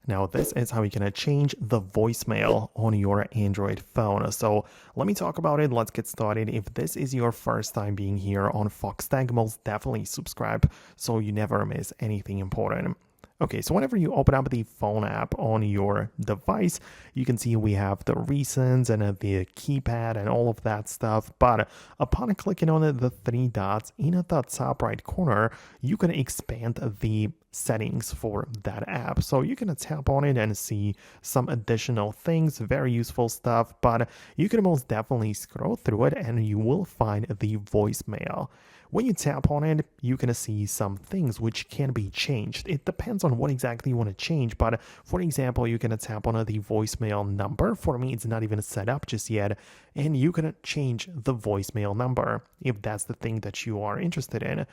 Now this is how you can change the voicemail on your Android phone. So let me talk about it. Let's get started. If this is your first time being here on Foxtecc, most definitely subscribe so you never miss anything important. Okay, so whenever you open up the phone app on your device, you can see we have the recents and the keypad and all of that stuff. But upon clicking on the three dots in the top right corner, you can expand the settings for that app. So you can tap on it and see some additional things, very useful stuff, but you can most definitely scroll through it and you will find the voicemail. When you tap on it, you can see some things which can be changed. It depends on what exactly you want to change, but for example, you can tap on the voicemail number. For me, it's not even set up just yet, and you can change the voicemail number if that's the thing that you are interested in.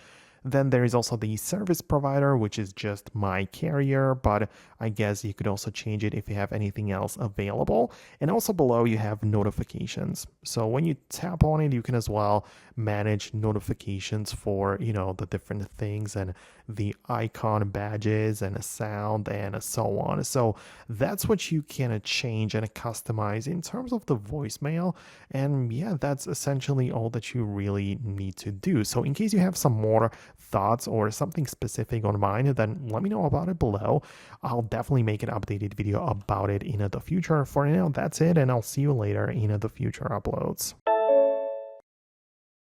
Then there is also the service provider, which is just my carrier, but I guess you could also change it if you have anything else available. And also below you have notifications. So when you tap on it, you can as well manage notifications for, the different things and the icon badges and a sound and so on. So that's what you can change and customize in terms of the voicemail. And yeah, that's essentially all that you really need to do. So in case you have some more thoughts or something specific on mine, then let me know about it below. I'll definitely make an updated video about it in the future. For now, that's it, and I'll see you later in the future uploads.